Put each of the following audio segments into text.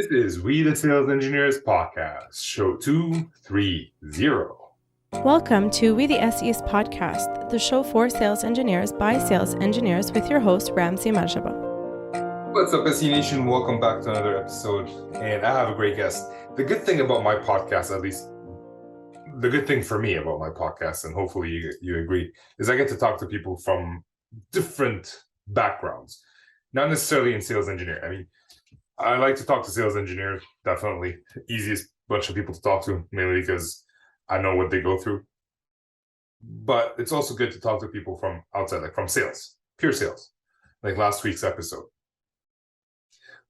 This is We the Sales Engineers podcast, show 230. Welcome to We the SEs podcast, the show for sales engineers by sales engineers with your host, Ramsey Majaba. What's up, SE Nation? Welcome back to another episode, and I have a great guest. The good thing about my podcast, at least the good thing for me about my podcast, and hopefully you agree, is I get to talk to people from different backgrounds, not necessarily in sales engineering. I mean, I like to talk to sales engineers, definitely. Easiest bunch of people to talk to, mainly because I know what they go through. But it's also good to talk to people from outside, like from sales, pure sales, like last week's episode.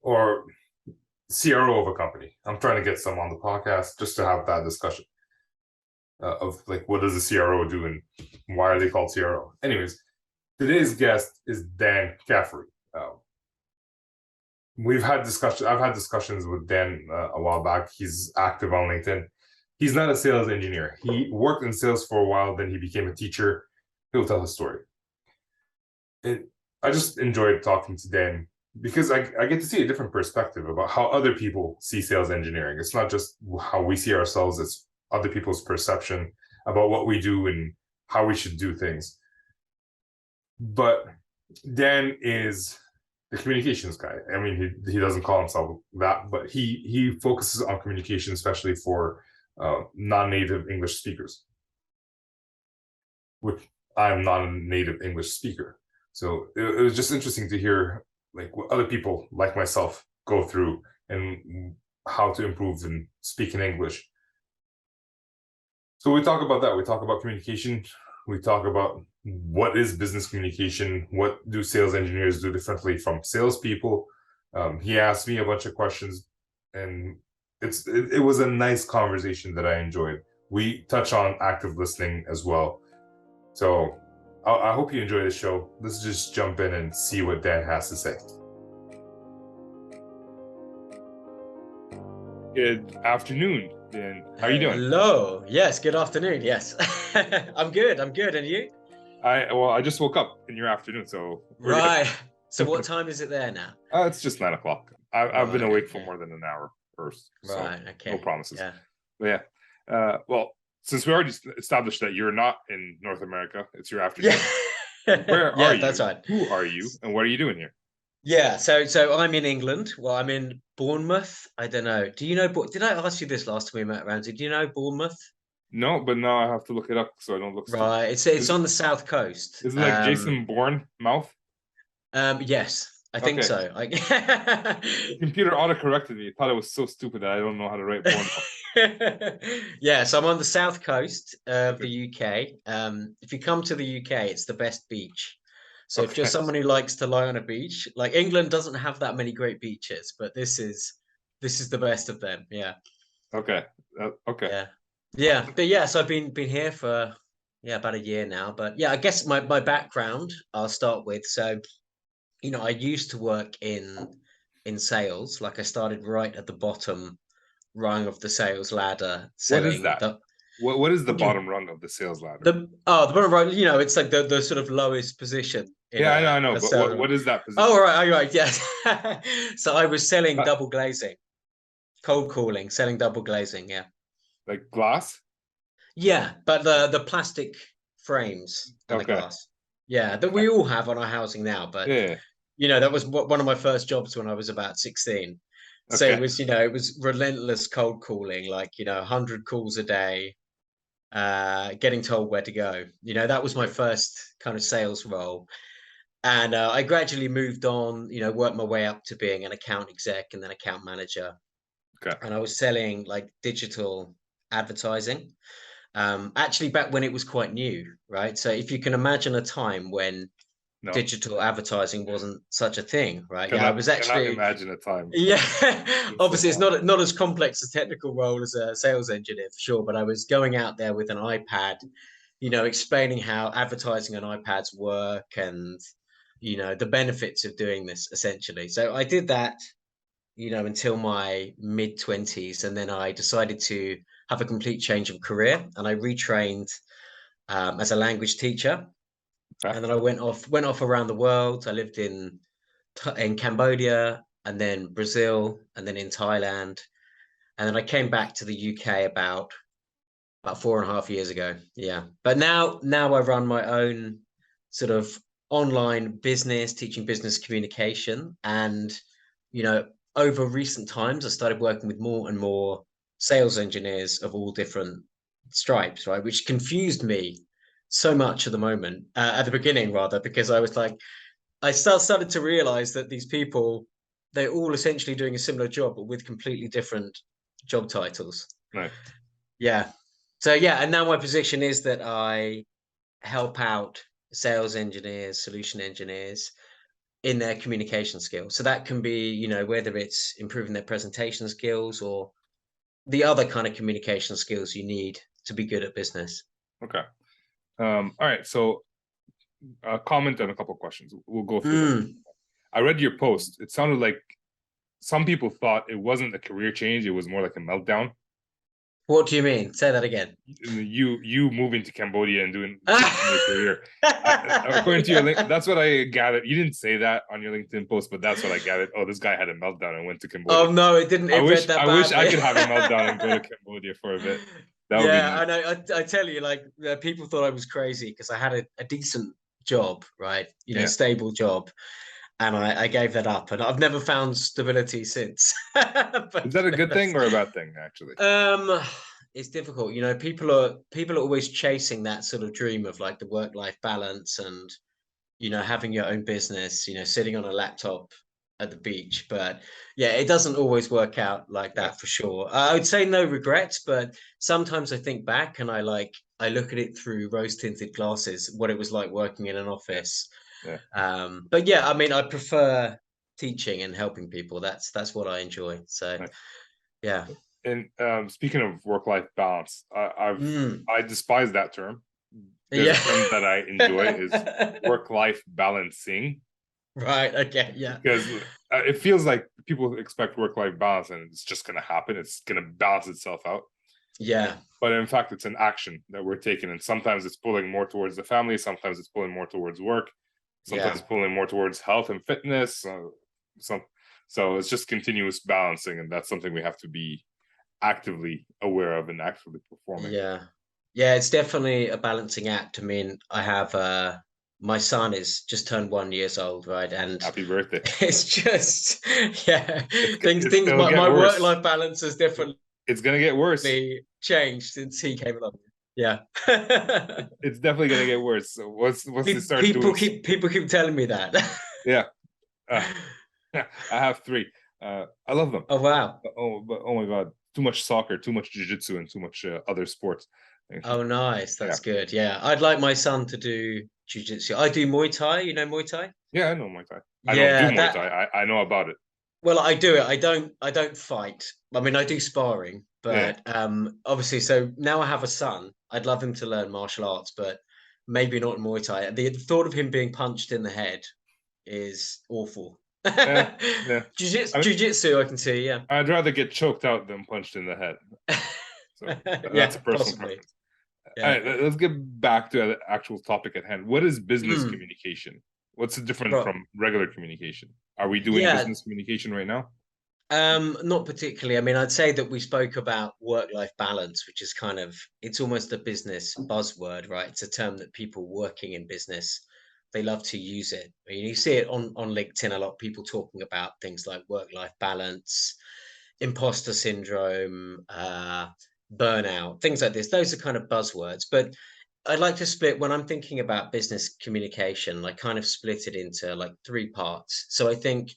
Or CRO of a company. I'm trying to get some on the podcast just to have that discussion of like, what does a CRO do and why are they called CRO? Anyways, today's guest is Dan Caffarey. I've had discussions with Dan a while back. He's active on LinkedIn. He's not a sales engineer. He worked in sales for a while, then he became a teacher. He'll tell his story. I just enjoyed talking to Dan because I get to see a different perspective about how other people see sales engineering. It's not just how we see ourselves, it's other people's perception about what we do and how we should do things. But Dan is the communications guy. I mean, he doesn't call himself that, but he focuses on communication, especially for non-native English speakers, which I'm not a native English speaker. So it was just interesting to hear like what other people like myself go through and how to improve and speak in English. So we talk about that. We talk about communication. We talk about what is business communication, what do sales engineers do differently from salespeople. He asked me a bunch of questions, and it was a nice conversation that I enjoyed. We touch on active listening as well. So I hope you enjoy the show. Let's just jump in and see what Dan has to say. Good afternoon, Dan. How are you doing? Hello. Yes, good afternoon. Yes. I'm good. And you? I just woke up in your afternoon, so right. So what time is it there now? It's just 9 o'clock. I've been awake for more than an hour first. Right. Okay. No promises. Yeah. But yeah. Well, since we already established that you're not in North America, it's your afternoon. Yeah. Where are you? That's right. Who are you, and what are you doing here? Yeah. So I'm in England. Well, I'm in Bournemouth. I don't know. Do you know? Did I ask you this last time we met, Ramsey? Do you know Bournemouth? No, but now I have to look it up so I don't look stupid. Right. It's on the south coast. Is it like Jason Bourne mouth? Yes. I think so. The computer auto-corrected me. I thought it was so stupid that I don't know how to write Bourne. Yeah, so I'm on the south coast of the UK. If you come to the UK, it's the best beach. So if you're someone who likes to lie on a beach, like England doesn't have that many great beaches, but this is the best of them. Yeah. Okay. Okay. Yeah. But yeah, so I've been here for about a year now. But yeah, I guess my background I'll start with. So I used to work in sales. Like I started right at the bottom rung of the sales ladder. What is that? What is the bottom rung of the sales ladder? The bottom rung. It's like the sort of lowest position. I know. But what is that position? Oh, right. Yes. So I was selling double glazing, cold calling, selling double glazing. Yeah. Like glass. Yeah, but the plastic frames and the glass. Yeah, that we all have on our housing now. But that was one of my first jobs when I was about 16. So it was, it was relentless cold calling, like 100 calls a day, getting told where to go. That was my first kind of sales role, and I gradually moved on. Worked my way up to being an account exec and then account manager. And I was selling like digital advertising. Actually, back when it was quite new, right? So if you can imagine a time when digital advertising wasn't such a thing, right? I was actually imagine a time. Yeah, obviously it's not as complex a technical role as a sales engineer for sure, but I was going out there with an iPad, explaining how advertising on iPads work and the benefits of doing this essentially. So I did that, until my mid-20s, and then I decided to have a complete change of career, and I retrained as a language teacher. And then I went off around the world. I lived in Cambodia, and then Brazil, and then in Thailand. And then I came back to the UK about 4.5 years ago. Yeah. But now I run my own sort of online business, teaching business communication. And, over recent times, I started working with more and more sales engineers of all different stripes, right? Which confused me so much at the moment, at the beginning, rather, because I was like, I started to realize that these people, they're all essentially doing a similar job, but with completely different job titles. Right. Yeah. So yeah, and now my position is that I help out sales engineers, solution engineers in their communication skills. So that can be, whether it's improving their presentation skills or the other kind of communication skills you need to be good at business. Okay. All right. So comment on a couple of questions. We'll go through them. I read your post. It sounded like some people thought it wasn't a career change. It was more like a meltdown. What do you mean? Say that again. You moving to Cambodia and doing your career. According to your link, that's what I gathered. You didn't say that on your LinkedIn post, but that's what I gathered. Oh, this guy had a meltdown and went to Cambodia. Oh no, it didn't. I wish I could have a meltdown and go to Cambodia for a bit. Yeah, nice. I tell you, like people thought I was crazy because I had a decent job, right? Stable job. And I gave that up, and I've never found stability since. But is that a good thing or a bad thing, actually? It's difficult. People are always chasing that sort of dream of like the work-life balance and, having your own business, sitting on a laptop at the beach. But yeah, it doesn't always work out like that for sure. I would say no regrets, but sometimes I think back and I look at it through rose-tinted glasses, what it was like working in an office. Yeah. But yeah, I mean, I prefer teaching and helping people. That's what I enjoy. So, yeah. And speaking of work-life balance, I despise that term. There's a term that I enjoy is work-life balancing. Right. Okay. Yeah. Because it feels like people expect work-life balance and it's just going to happen. It's going to balance itself out. Yeah. But in fact, it's an action that we're taking. And sometimes it's pulling more towards the family. Sometimes it's pulling more towards work. Sometimes it's pulling more towards health and fitness. So it's just continuous balancing. And that's something we have to be actively aware of and actively performing. Yeah. Yeah, it's definitely a balancing act. I mean, I have my son is just turned 1 year old, right? And happy birthday. It's just things my work-life balance is different. It's gonna get worse. Changed since he came along. Yeah. It's definitely gonna get worse. So once they start people keep telling me that. Yeah. I have 3. I love them. Oh wow. Oh my god. Too much soccer, too much jiu-jitsu, and too much other sports. Oh, nice. That's good. Yeah. I'd like my son to do jiu-jitsu. I do Muay Thai. You know Muay Thai? Yeah, I know Muay Thai. I don't do Muay Thai. I know about it. Well, I do it. I don't fight. I mean, I do sparring, but obviously, so now I have a son. I'd love him to learn martial arts, but maybe not Muay Thai. The thought of him being punched in the head is awful. Jiu-jitsu, I can see. Yeah, I'd rather get choked out than punched in the head. So that's a personal preference. All right, let's get back to the actual topic at hand. What is business communication? What's the difference from regular communication? Are we doing business communication right now? Not particularly. I mean, I'd say that we spoke about work-life balance, which is it's almost a business buzzword, right? It's a term that people working in business, they love to use it. You see it on LinkedIn, a lot of people talking about things like work-life balance, imposter syndrome, burnout, things like this. Those are kind of buzzwords. But I'd like to split, when I'm thinking about business communication, I kind of split it into like 3 parts. So I think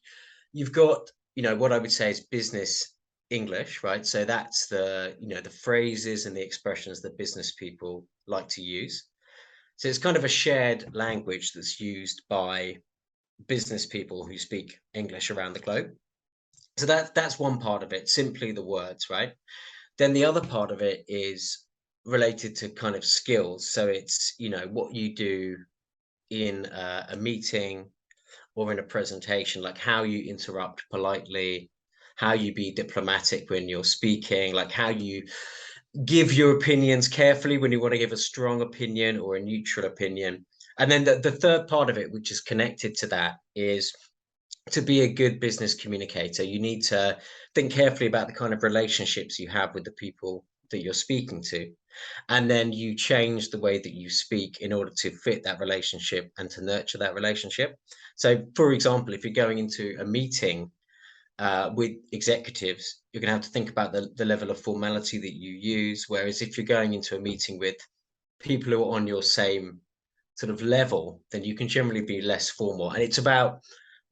you've got, what I would say is business English, right? So that's the phrases and the expressions that business people like to use. So it's kind of a shared language that's used by business people who speak English around the globe. So that's one part of it, simply the words, right? Then the other part of it is related to kind of skills. So it's, what you do in a meeting or in a presentation, like how you interrupt politely, how you be diplomatic when you're speaking, like how you give your opinions carefully when you want to give a strong opinion or a neutral opinion. And then the third part of it, which is connected to that, is to be a good business communicator, you need to think carefully about the kind of relationships you have with the people that you're speaking to. And then you change the way that you speak in order to fit that relationship and to nurture that relationship. So, for example, if you're going into a meeting with executives, you're going to have to think about the level of formality that you use. Whereas if you're going into a meeting with people who are on your same sort of level, then you can generally be less formal. And it's about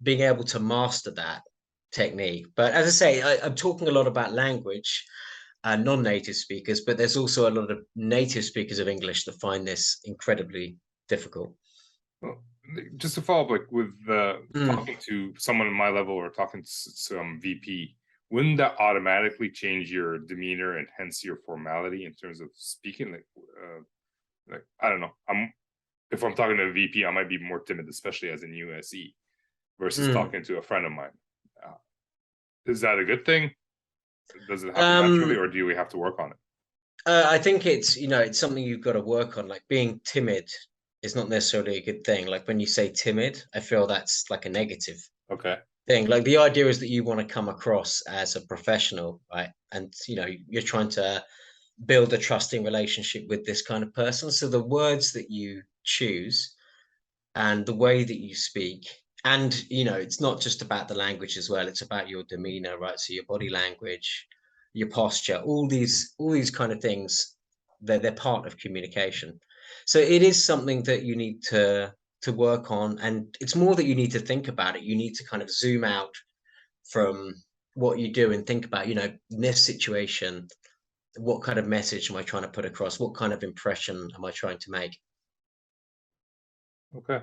being able to master that technique. But as I say, I'm talking a lot about language and non-native speakers, but there's also a lot of native speakers of English that find this incredibly difficult. Well, just to follow up, like with talking to someone at my level or talking to some VP, wouldn't that automatically change your demeanor and hence your formality in terms of speaking? Like I don't know. If I'm talking to a VP, I might be more timid, especially as a new SE, versus talking to a friend of mine. Is that a good thing? Does it happen naturally, or do we have to work on it? I think it's it's something you've got to work on. Like being timid is not necessarily a good thing. Like when you say timid, I feel that's like a negative thing. Like the idea is that you want to come across as a professional, right? And you're trying to build a trusting relationship with this kind of person. So the words that you choose and the way that you speak, and it's not just about the language as well, it's about your demeanor, right? So your body language, your posture, all these kind of things, they're part of communication. So it is something that you need to work on, and it's more that you need to think about it. You need to kind of zoom out from what you do and think about, in this situation, what kind of message am I trying to put across? What kind of impression am I trying to make? Okay.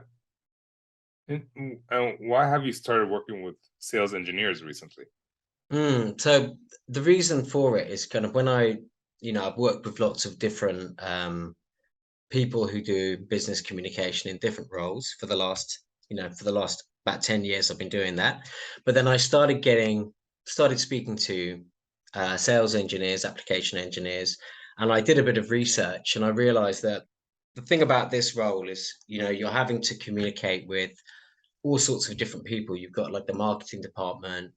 And why have you started working with sales engineers recently? So the reason for it is kind of when I've worked with lots of different people who do business communication in different roles for the last about 10 years. I've been doing that. But then I started speaking to sales engineers, application engineers, and I did a bit of research, and I realized that the thing about this role is, you're having to communicate with all sorts of different people. You've got like the marketing department,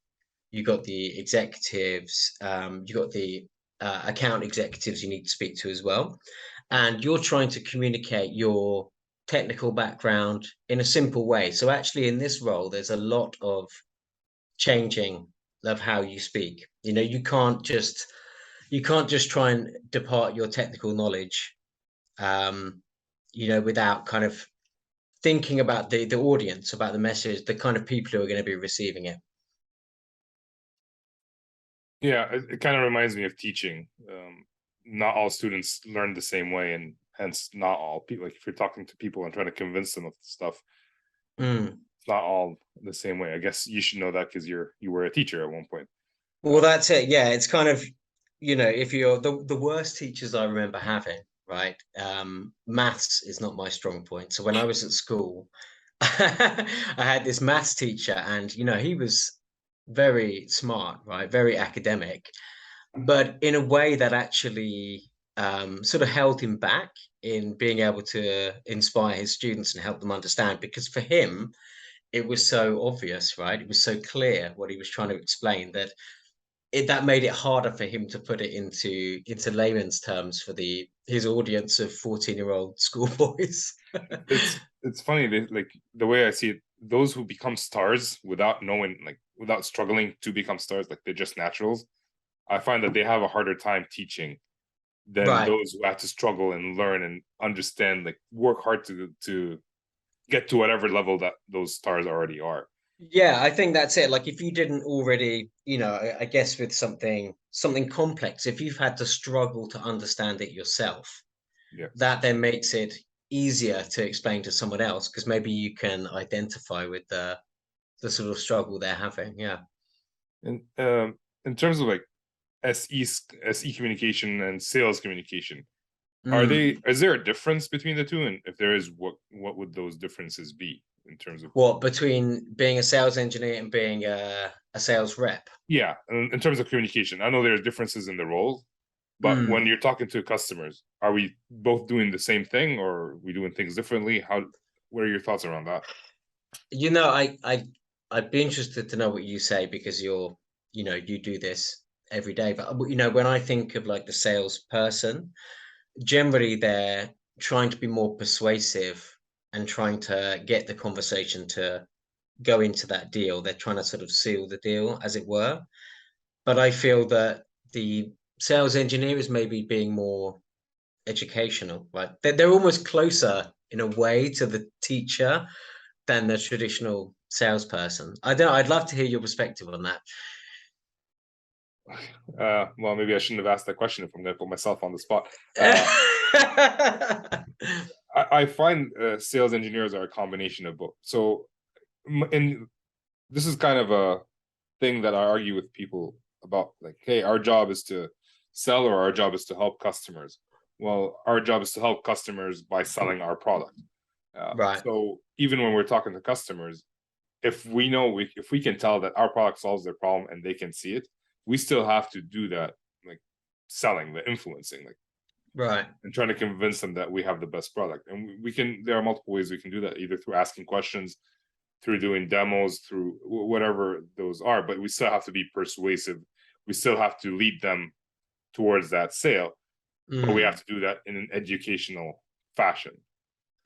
you've got the executives, you've got the account executives you need to speak to as well. And you're trying to communicate your technical background in a simple way. So actually in this role, there's a lot of changing of how you speak. You can't just try and depart your technical knowledge, without kind of thinking about the audience, about the message, the kind of people who are going to be receiving it. Yeah, it kind of reminds me of teaching. Not all students learn the same way, and hence not all people. Like if you're talking to people and trying to convince them of stuff, it's not all the same way. I guess you should know that because you were a teacher at one point. Well, that's it. Yeah, it's kind of if you're the worst teachers I remember having, right? Maths is not my strong point. So when I was at school, I had this maths teacher, and he was very smart, right? Very academic, but in a way that actually sort of held him back in being able to inspire his students and help them understand. Because for him, it was so obvious, right? It was so clear what he was trying to explain that that made it harder for him to put it into layman's terms for his audience of 14-year-old schoolboys. It's funny, like the way I see it, those who become stars without knowing, like without struggling to become stars, like they're just naturals, I find that they have a harder time teaching than those who have to struggle and learn and understand, like work hard to get to whatever level that those stars already are. Yeah, I think that's it. Like if you didn't already, I guess with something complex, if you've had to struggle to understand it yourself, that then makes it easier to explain to someone else, because maybe you can identify with the sort of struggle they're having. Yeah. And in terms of like SE communication and sales communication, is there a difference between the two? And if there is, what would those differences be in terms of what between being a sales engineer and being a sales rep? Yeah, in terms of communication, I know there's differences in the roles, but when you're talking to customers, are we both doing the same thing, or are we doing things differently? What are your thoughts around that? I'd be interested to know what you say, because you do this every day. But when I think of like the salesperson, generally they're trying to be more persuasive and trying to get the conversation to go into that deal. They're trying to sort of seal the deal, as it were. But I feel that the sales engineer is maybe being more educational, right? They're almost closer in a way to the teacher than the traditional salesperson. I'd love to hear your perspective on that. Well, maybe I shouldn't have asked that question if I'm going to put myself on the spot. I find sales engineers are a combination of both. So, and this is kind of a thing that I argue with people about, like, hey, our job is to sell, or our job is to help customers. Well, our job is to help customers by selling our product. Right. So even when we're talking to customers, if we can tell that our product solves their problem and they can see it, we still have to do that, like selling, the influencing, like, right, and trying to convince them that we have the best product. And there are multiple ways we can do that, either through asking questions, through doing demos, through whatever those are, but we still have to be persuasive. We still have to lead them towards that sale, but we have to do that in an educational fashion.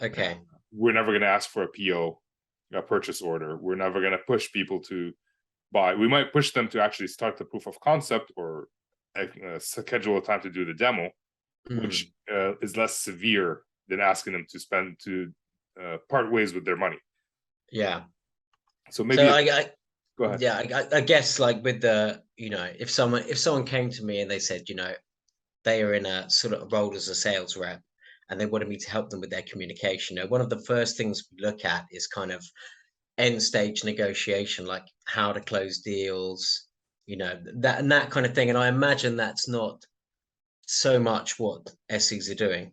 Okay. We're never going to ask for a PO, a purchase order. We're never going to push people to buy. We might push them to actually start the proof of concept, or schedule a time to do the demo, which is less severe than asking them to part ways with their money. Yeah. So maybe go ahead. Yeah, I guess, like, with the, if someone came to me and they said, they are in a sort of role as a sales rep, and they wanted me to help them with their communication, one of the first things we look at is kind of end stage negotiation, like how to close deals, that kind of thing. And I imagine that's not so much what SEs are doing.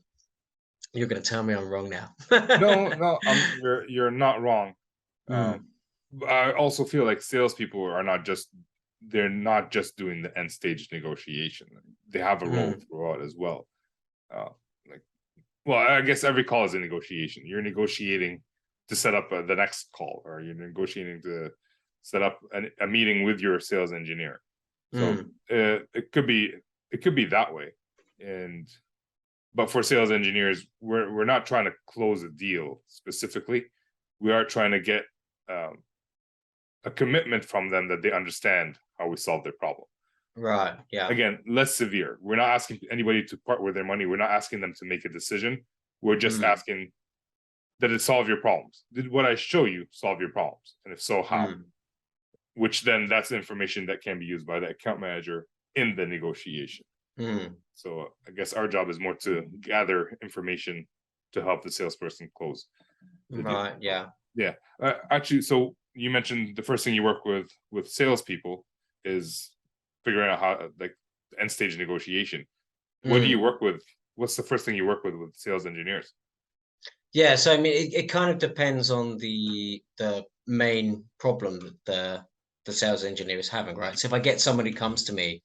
You're going to tell me I'm wrong now. No, you're not wrong. I also feel like salespeople are not just doing the end stage negotiation. They have a role throughout as well. I guess every call is a negotiation. You're negotiating to set up the next call, or you're negotiating to set up a meeting with your sales engineer. So it could be that way. But for sales engineers, we're not trying to close a deal specifically. We are trying to get a commitment from them that they understand how we solve their problem. Right. Yeah. Again, less severe. We're not asking anybody to part with their money. We're not asking them to make a decision. We're just asking, did it solve your problems? Did what I show you solve your problems? And if so, how? Which then that's information that can be used by the account manager in the negotiation. So I guess our job is more to gather information to help the salesperson close the deal. Right. Yeah. Yeah. Actually, so you mentioned the first thing you work with salespeople is figuring out how, like, end stage negotiation. What do you work with? What's the first thing you work with sales engineers? Yeah. So I mean, it kind of depends on the main problem that the sales engineer is having, right? So if I get somebody who comes to me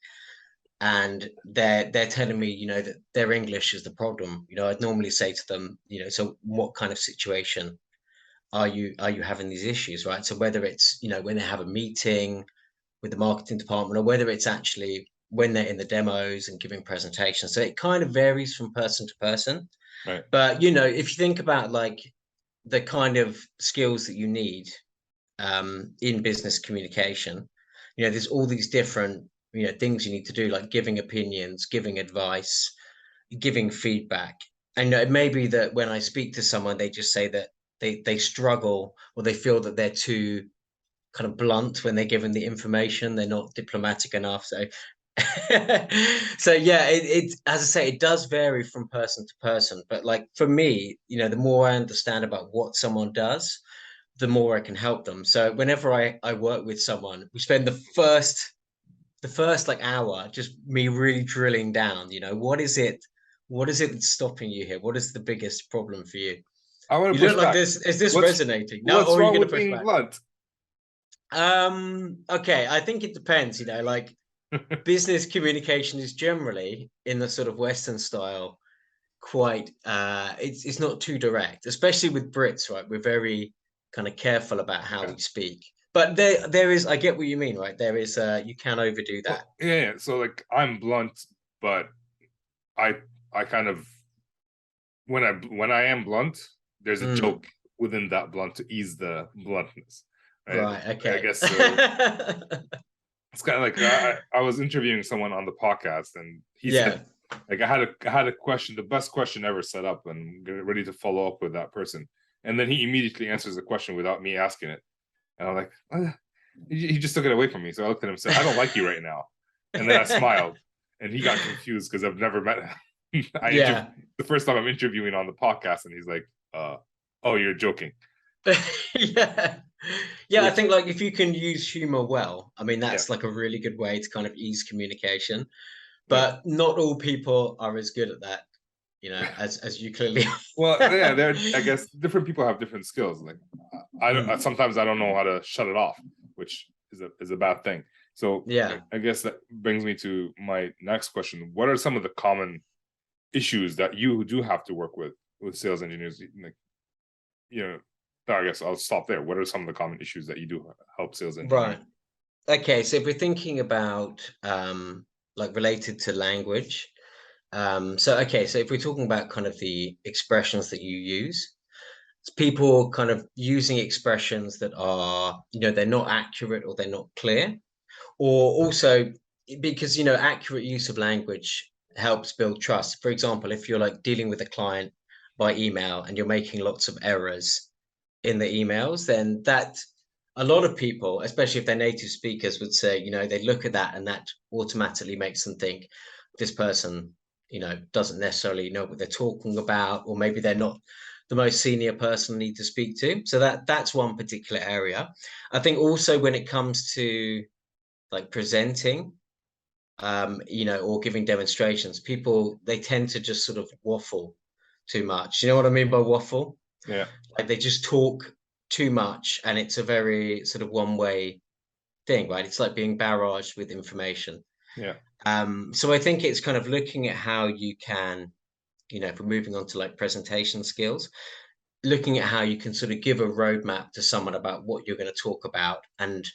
and they're telling me, that their English is the problem, I'd normally say to them, so what kind of situation are you having these issues, right? So whether it's, when they have a meeting with the marketing department, or whether it's actually when they're in the demos and giving presentations. So it kind of varies from person to person. Right. But, if you think about, like, the kind of skills that you need in business communication, there's all these different, things you need to do, like giving opinions, giving advice, giving feedback. And it may be that when I speak to someone, they just say that they struggle, or they feel that they're too kind of blunt when they're given the information. They're not diplomatic enough. So so yeah, it as I say, it does vary from person to person. But, like, for me, the more I understand about what someone does, the more I can help them. So whenever I work with someone, we spend the first like hour just me really drilling down, what is it that's stopping you here? What is the biggest problem for you? I want to You push look like back. this. Is this resonating? No, what's wrong with being blunt? Okay, I think it depends, like, business communication is generally, in the sort of Western style, quite it's not too direct, especially with Brits, right? We're very kind of careful about how we speak. But there is, I get what you mean, right? There is, you can overdo that. Well, yeah. So like I'm blunt, but I kind of when I am blunt, there's a joke within that blunt to ease the bluntness. Right. Okay. I guess it's kind of like I was interviewing someone on the podcast, and he said, like, I had a question, the best question ever set up, and ready to follow up with that person, and then he immediately answers the question without me asking it, and I'm like, he just took it away from me. So I looked at him and said, I don't like you right now, and then I smiled, and he got confused because I've never met him. The first time I'm interviewing on the podcast, and he's like, oh, you're joking. I think like if you can use humor well, I mean that's like a really good way to kind of ease communication, but not all people are as good at that, you know, as you clearly are. Well, yeah, I guess different people have different skills. Like sometimes I don't know how to shut it off, which is a bad thing. So I guess that brings me to my next question. What are some of the common issues that you do have to work with sales engineers? Like, you know, I guess I'll stop there. What are some of the common issues that you do help sales engineers? Right. Okay, so if we're thinking about like related to language, so if we're talking about kind of the expressions that you use, it's people kind of using expressions that are, you know, they're not accurate or they're not clear, or also because, you know, accurate use of language helps build trust. For example, if you're like dealing with a client by email and you're making lots of errors in the emails, then that a lot of people, especially if they're native speakers, would say, you know, they look at that and that automatically makes them think this person, you know, doesn't necessarily know what they're talking about, or maybe they're not the most senior person I need to speak to. So that's one particular area. I think also when it comes to like presenting, you know, or giving demonstrations, people, they tend to just sort of waffle too much. You know what I mean by waffle? Yeah. Like they just talk too much, and it's a very sort of one-way thing, right? It's like being barraged with information. Yeah. So I think it's kind of looking at how you can, you know, if we're moving on to like presentation skills, looking at how you can sort of give a roadmap to someone about what you're going to talk about and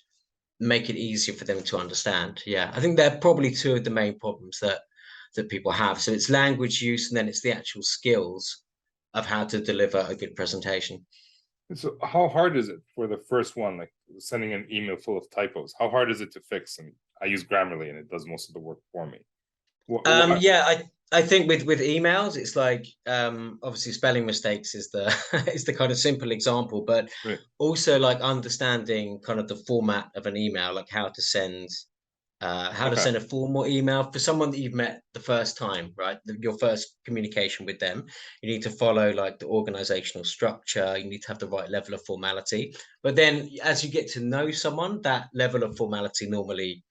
make it easier for them to understand. Yeah, I think they're probably two of the main problems that people have. So it's language use, and then it's the actual skills of how to deliver a good presentation. So how hard is it for the first one, like sending an email full of typos? How hard is it to fix? And I use Grammarly, and it does most of the work for me. I think with emails, it's like obviously spelling mistakes is the is the kind of simple example, but also like understanding kind of the format of an email, like how to send to send a formal email for someone that you've met the first time, right? Your first communication with them. You need to follow like the organizational structure. You need to have the right level of formality. But then as you get to know someone, that level of formality normally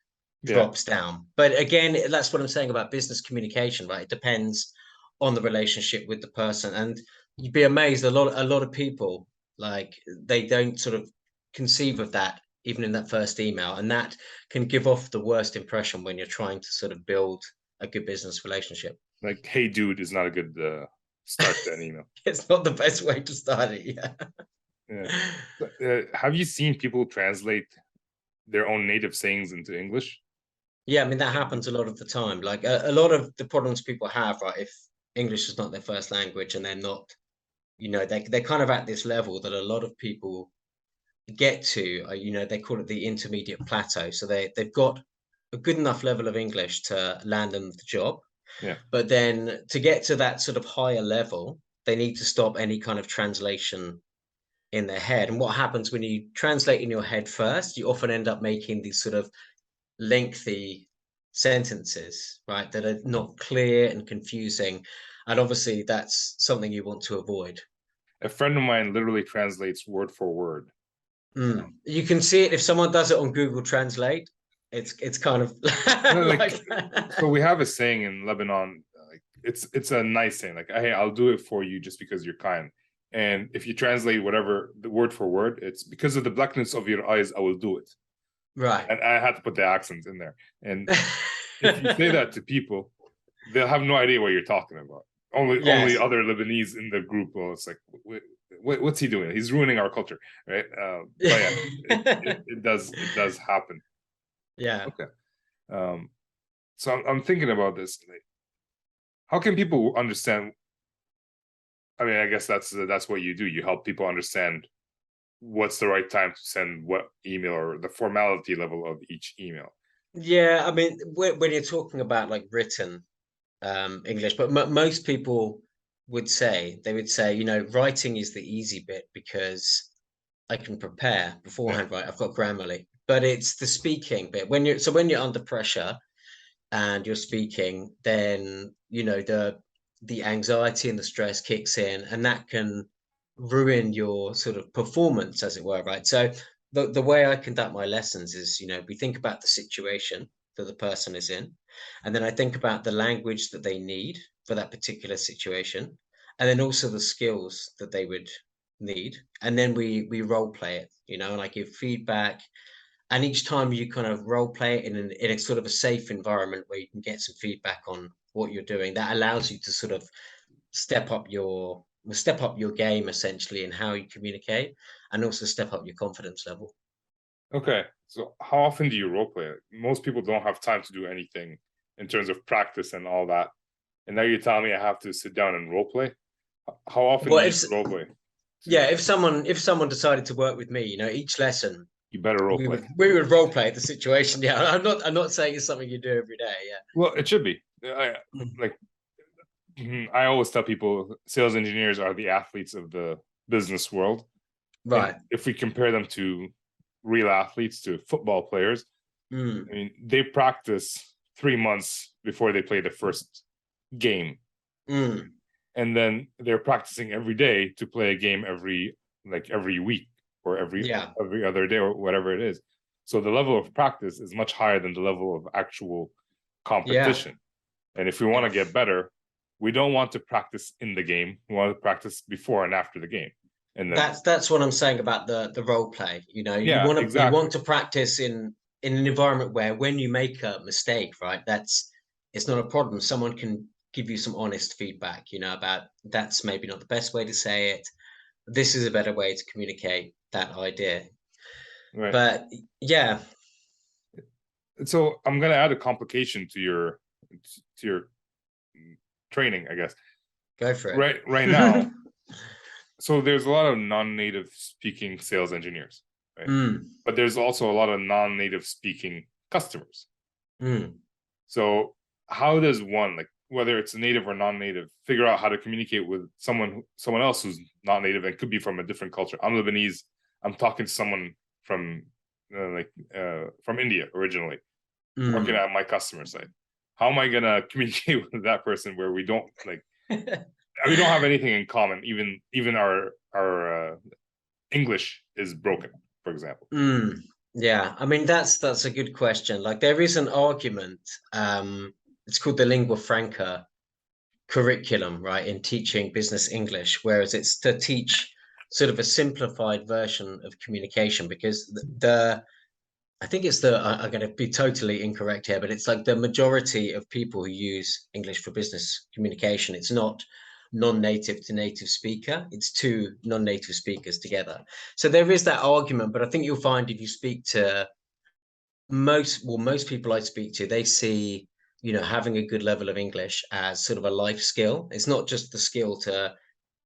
drops down. But again, that's what I'm saying about business communication, right? It depends on the relationship with the person. And you'd be amazed, a lot of people, like, they don't sort of conceive of that even in that first email, and that can give off the worst impression when you're trying to sort of build a good business relationship. Like, hey dude is not a good start to an email. It's not the best way to start it. Have you seen people translate their own native sayings into English? Yeah, I mean, that happens a lot of the time. Like a lot of the problems people have, right, if English is not their first language and they're not, you know, they're kind of at this level that a lot of people get to, you know, they call it the intermediate plateau. So they've got a good enough level of English to land them the job. Yeah. But then to get to that sort of higher level, they need to stop any kind of translation in their head. And what happens when you translate in your head first, you often end up making these sort of lengthy sentences, right, that are not clear and confusing. And obviously that's something you want to avoid. A friend of mine literally translates word for word. You can see it if someone does it on Google Translate. It's kind of so we have a saying in Lebanon, like it's a nice saying, like, hey, I'll do it for you just because you're kind. And if you translate whatever the word for word, it's because of the blackness of your eyes, I will do it. Right. And I had to put the accent in there. And if you say that to people, they'll have no idea what you're talking about. Only other Lebanese in the group. Well, it's like, what's he doing? He's ruining our culture, right? But yeah, it does happen. Yeah. Okay. So I'm thinking about this. Like, how can people understand? I mean, I guess that's what you do. You help people understand what's the right time to send what email, or the formality level of each email. Yeah, I mean, when you're talking about like written English, but most people would say, writing is the easy bit because I can prepare beforehand, right? I've got Grammarly, but it's the speaking bit. When you're under pressure and you're speaking, then the anxiety and the stress kicks in, and that can ruin your sort of performance, as it were, right? So the way I conduct my lessons is, we think about the situation that the person is in, and then I think about the language that they need for that particular situation, and then also the skills that they would need, and then we role play it, and I give feedback. And each time you kind of role play it in a sort of a safe environment where you can get some feedback on what you're doing, that allows you to sort of step up your game essentially in how you communicate, and also step up your confidence level. Okay, so how often do you role play? Most people don't have time to do anything in terms of practice and all that, and now you're telling me I have to sit down and role play. How often do you role play? Yeah, if someone decided to work with me, each lesson, you better role play. We would role play the situation. Yeah, I'm not saying it's something you do every day. Yeah. Well, it should be. I always tell people sales engineers are the athletes of the business world. Right. And if we compare them to real athletes, to football players, I mean, they practice 3 months before they play the first game. And then they're practicing every day to play a game every week, or every other day, or whatever it is. So the level of practice is much higher than the level of actual competition. And if we want to get better, we don't want to practice in the game. We want to practice before and after the game. And then, that's what I'm saying about the role play. You want to practice in an environment where when you make a mistake, right, it's not a problem. Someone can give you some honest feedback, about that's maybe not the best way to say it. This is a better way to communicate that idea. Right. But yeah. So I'm going to add a complication to your training, I guess. Go for it. Right now. So there's a lot of non-native speaking sales engineers, right? But there's also a lot of non-native speaking customers. So how does one, like, whether it's native or non-native, figure out how to communicate with someone else who's not native and could be from a different culture? I'm Lebanese. I'm talking to someone from India originally, working at my customer site. How am I gonna communicate with that person where we don't we don't have anything in common? Even our English is broken, for example. Yeah, I mean that's a good question. Like, there is an argument. It's called the lingua franca curriculum, right, in teaching business English, whereas it's to teach sort of a simplified version of communication, because I think it's I'm going to be totally incorrect here, but it's like the majority of people who use English for business communication, it's not non-native to native speaker, it's two non-native speakers together. So there is that argument, but I think you'll find if you speak to most people I speak to, they see, having a good level of English as sort of a life skill. It's not just the skill to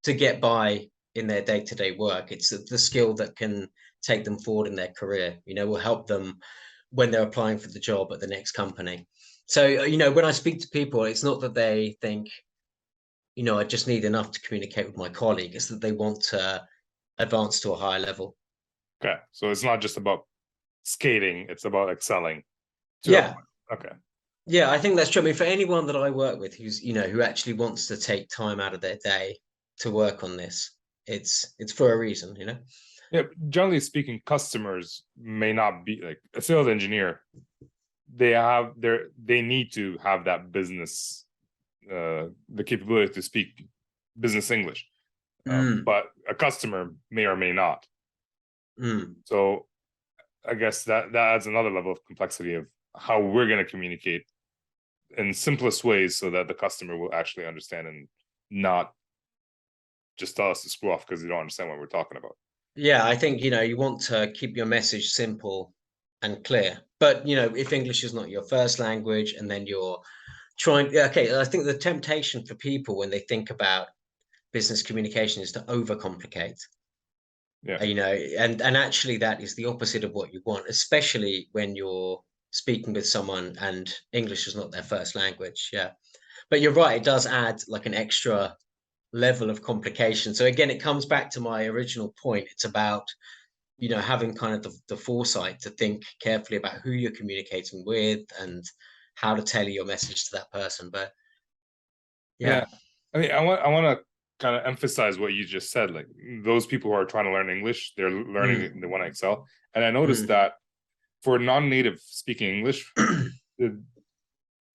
get by in their day-to-day work. It's the skill that can take them forward in their career, will help them when they're applying for the job at the next company. So, when I speak to people, it's not that they think, I just need enough to communicate with my colleague. It's that they want to advance to a higher level. Okay. So it's not just about skating, it's about excelling. Yeah. Okay. Yeah, I think that's true. I mean, for anyone that I work with who's, who actually wants to take time out of their day to work on this, it's for a reason, Yeah, generally speaking, customers may not be like a sales engineer. They need to have that business, the capability to speak business English, but a customer may or may not. So I guess that adds another level of complexity of how we're going to communicate in simplest ways so that the customer will actually understand and not just tell us to screw off because you don't understand what we're talking about. Yeah, I think, you want to keep your message simple and clear. But, if English is not your first language and then you're I think the temptation for people when they think about business communication is to overcomplicate. Yeah. And actually that is the opposite of what you want, especially when you're speaking with someone and English is not their first language. Yeah. But you're right, it does add like an extra level of complication. So again, it comes back to my original point. It's about, having kind of the foresight to think carefully about who you're communicating with and how to tailor your message to that person. But yeah. I mean, I want to kind of emphasize what you just said. Like those people who are trying to learn English, they're learning, they want to excel. And I noticed that for non-native speaking English,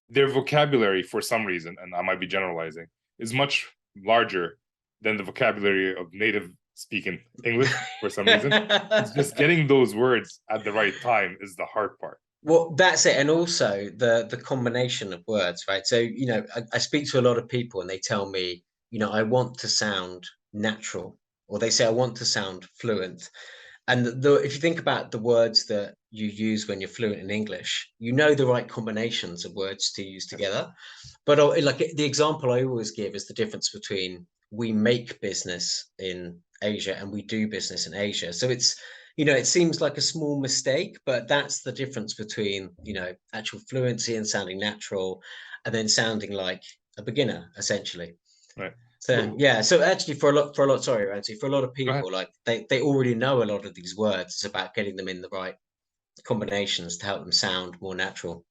their vocabulary, for some reason, and I might be generalizing, is much larger than the vocabulary of native speaking English for some reason. It's just getting those words at the right time is the hard part. Well, that's it. And also the combination of words, right? So, I speak to a lot of people and they tell me, I want to sound natural, or they say, I want to sound fluent. And if you think about the words that you use when you're fluent in English, the right combinations of words to use together. But like the example I always give is the difference between we make business in Asia and we do business in Asia. So it's, it seems like a small mistake, but that's the difference between, actual fluency and sounding natural and then sounding like a beginner, essentially. Right. So yeah, so actually for a lot, sorry, Ramsey, for a lot of people, like they already know a lot of these words. It's about getting them in the right combinations to help them sound more natural.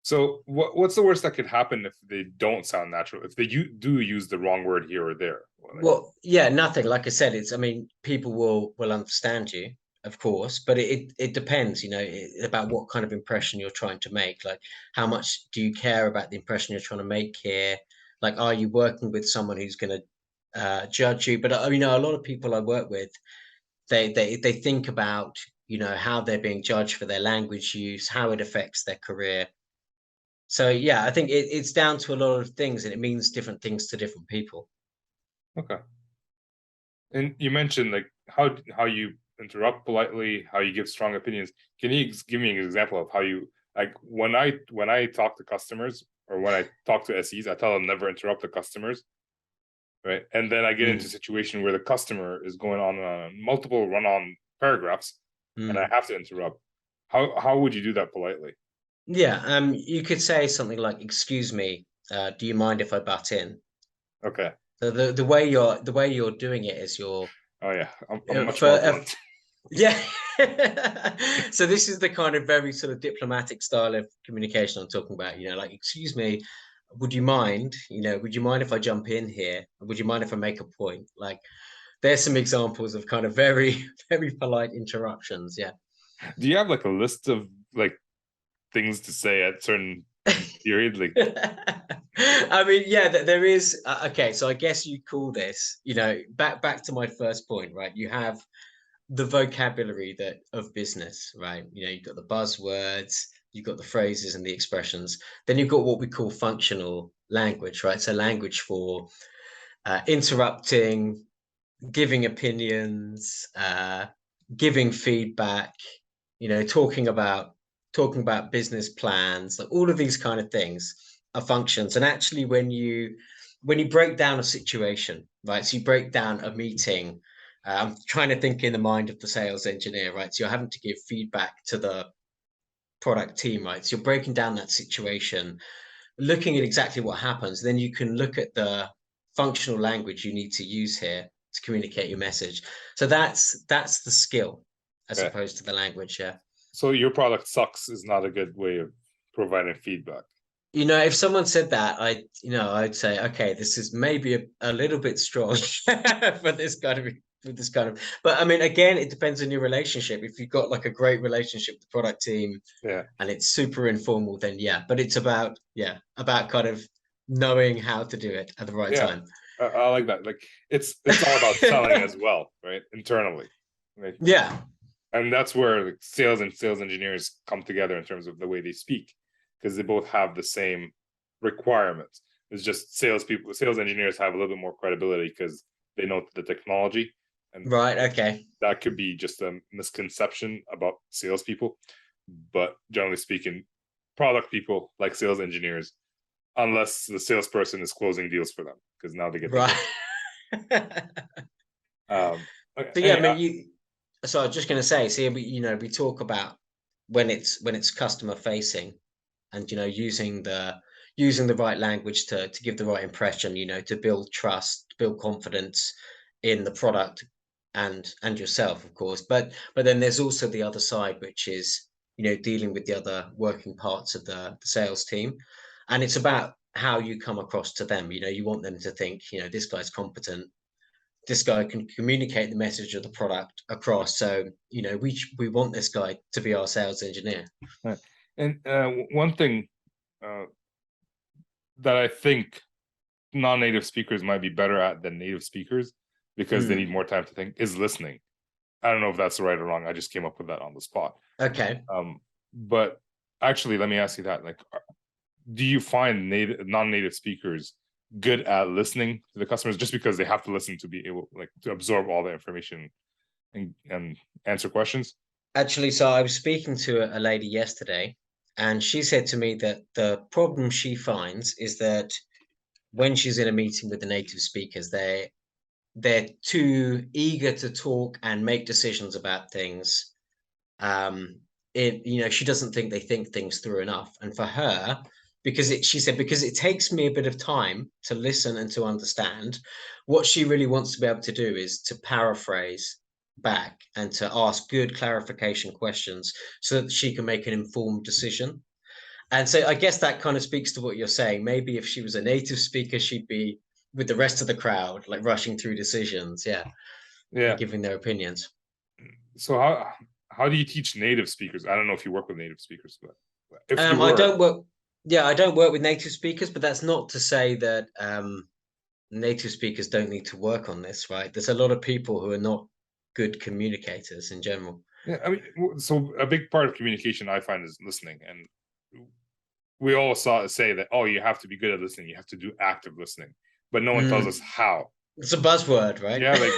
So what's the worst that could happen if they don't sound natural? If they do use the wrong word here or there? Well, yeah, nothing. Like I said, people will understand you, of course, but it depends, about what kind of impression you're trying to make. Like, how much do you care about the impression you're trying to make here? Like, are you working with someone who's going to judge you? But a lot of people I work with, they think about, how they're being judged for their language use, how it affects their career. So yeah, I think it's down to a lot of things, and it means different things to different people. Okay. And you mentioned like how you interrupt politely, how you give strong opinions. Can you give me an example of how you, like, when I talk to customers or when I talk to SEs, I tell them never interrupt the customers, right? And then I get into a situation where the customer is going on multiple run-on paragraphs, and I have to interrupt. How would you do that politely? Yeah, you could say something like, "Excuse me, do you mind if I butt in?" Okay. So the way you're doing it is you're. Oh yeah, I'm much more blunt. Yeah. So this is the kind of very sort of diplomatic style of communication I'm talking about. Like, excuse me, would you mind? Would you mind if I jump in here? Would you mind if I make a point? Like, there's some examples of kind of very, very polite interruptions. Yeah. Do you have like a list of like things to say at certain period? Like, yeah, there is. Okay, so I guess you call this, back to my first point, right? You have the vocabulary of business, right? You've got the buzzwords, you've got the phrases and the expressions. Then you've got what we call functional language, right? So language for interrupting, giving opinions, giving feedback, talking about business plans. Like, all of these kind of things are functions. And actually, when you break down a situation, right? So you break down a meeting. I'm trying to think in the mind of the sales engineer, right? So you're having to give feedback to the product team, right? So you're breaking down that situation, looking at exactly what happens. Then you can look at the functional language you need to use here to communicate your message. So that's the skill as opposed to the language. Yeah. So your product sucks is not a good way of providing feedback. If someone said that, I'd say, okay, this is maybe a little bit strong for this kind of. But I mean, again, it depends on your relationship. If you've got like a great relationship with the product team, and it's super informal, then yeah. But it's about kind of knowing how to do it at the right time. I like that. Like, it's all about selling as well, right? Internally, right? Yeah. And that's where like sales and sales engineers come together in terms of the way they speak, because they both have the same requirements. It's just sales engineers have a little bit more credibility because they know the technology. And right, okay. that could be just a misconception about salespeople. But generally speaking, product people, like sales engineers, unless the salesperson is closing deals for them, because now they get the Right. So yeah, I mean, so I was just going to say, see, we talk about when it's customer facing, and using the right language to give the right impression, to build trust, build confidence in the product and yourself, of course. But then there's also the other side, which is dealing with the other working parts of the sales team, and it's about how you come across to them. You want them to think, this guy's competent, this guy can communicate the message of the product across. So we want this guy to be our sales engineer. Right. And one thing that I think non-native speakers might be better at than native speakers, because they need more time to think, is listening. I don't know if that's right or wrong. I just came up with that on the spot. Okay. But actually, let me ask you that. Like, do you find non-native speakers good at listening to the customers, just because they have to listen to be able, like, to absorb all the information and answer questions? Actually, so I was speaking to a lady yesterday, and she said to me that the problem she finds is that when she's in a meeting with the native speakers, they're too eager to talk and make decisions about things. She doesn't think they think things through enough. And for her, she said, because it takes me a bit of time to listen and to understand, what she really wants to be able to do is to paraphrase back and to ask good clarification questions so that she can make an informed decision. And so I guess that kind of speaks to what you're saying. Maybe if she was a native speaker, she'd be with the rest of the crowd, like rushing through decisions, giving their opinions. So how do you teach native speakers? I don't know if you work with native speakers, but if I don't work. Yeah, I don't work with native speakers, but that's not to say that native speakers don't need to work on this, right? There's a lot of people who are not good communicators in general. Yeah, I mean, so a big part of communication I find is listening, and we all say that, oh, you have to be good at listening, you have to do active listening, but no one tells us how. It's a buzzword, right? Yeah, like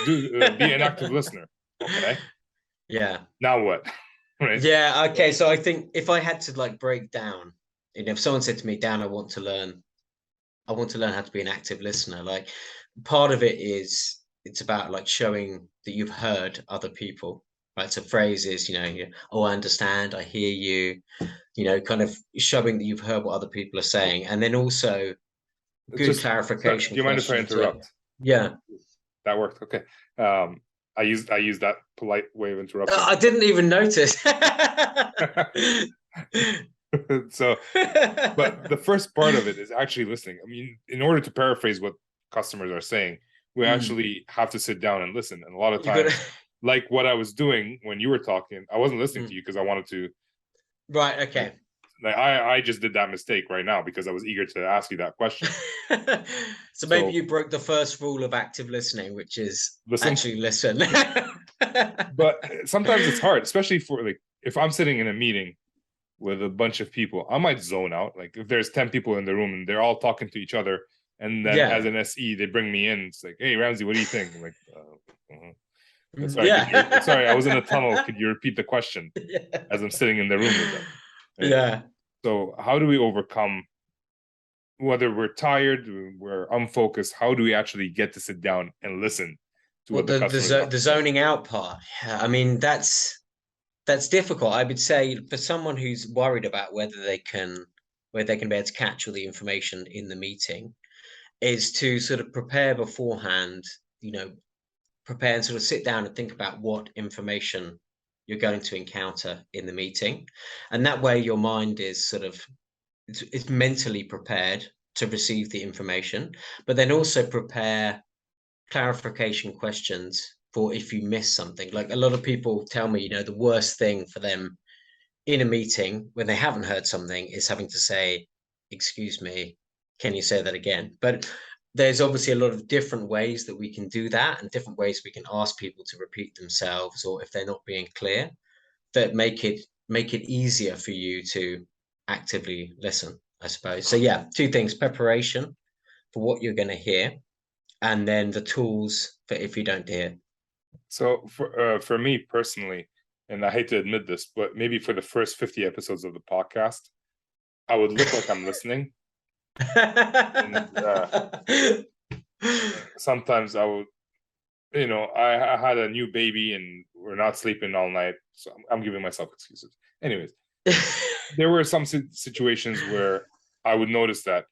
be an active listener. Okay. Yeah. Now what? Right. Yeah. Okay. So I think if I had to like break down, if someone said to me, Dan, I want to learn how to be an active listener. Like, part of it is it's about like showing that you've heard other people, right? So phrases, oh, I understand, I hear you, kind of showing that you've heard what other people are saying, and then also good clarification. Do you mind if I interrupt? Yeah. That worked. Okay. I used that polite way of interrupting. I didn't even notice. So, but the first part of it is actually listening. I mean, in order to paraphrase what customers are saying, we actually have to sit down and listen. And a lot of times, like what I was doing when you were talking, I wasn't listening to you because I wanted to. Right. Okay. Like I just did that mistake right now because I was eager to ask you that question. So maybe you broke the first rule of active listening, which is actually listen. But sometimes it's hard, especially for, like, if I'm sitting in a meeting with a bunch of people, I might zone out. Like if there's 10 people in the room and they're all talking to each other, and then as an SE they bring me in, it's like, hey Ramsey, what do you think? I'm like, sorry, I was in a tunnel. Could you repeat the question? As I'm sitting in the room with them. Right? Yeah. So how do we overcome, whether we're tired, we're unfocused, how do we actually get to sit down and listen to what the zoning out part? I mean, that's difficult. I would say for someone who's worried about whether they can be able to catch all the information in the meeting, is to sort of prepare beforehand, prepare and sort of sit down and think about what information you're going to encounter in the meeting. And that way your mind is sort of, it's mentally prepared to receive the information, but then also prepare clarification questions for if you miss something. Like a lot of people tell me, the worst thing for them in a meeting when they haven't heard something is having to say, excuse me, can you say that again? But there's obviously a lot of different ways that we can do that, and different ways we can ask people to repeat themselves, or if they're not being clear, that make it easier for you to actively listen, I suppose. So yeah, two things: preparation for what you're going to hear, and then the tools for if you don't hear. So for me personally, and I hate to admit this, but maybe for the first 50 episodes of the podcast, I would look like I'm listening. And sometimes I would, I had a new baby and we're not sleeping all night, so I'm giving myself excuses. Anyways, there were some situations where I would notice that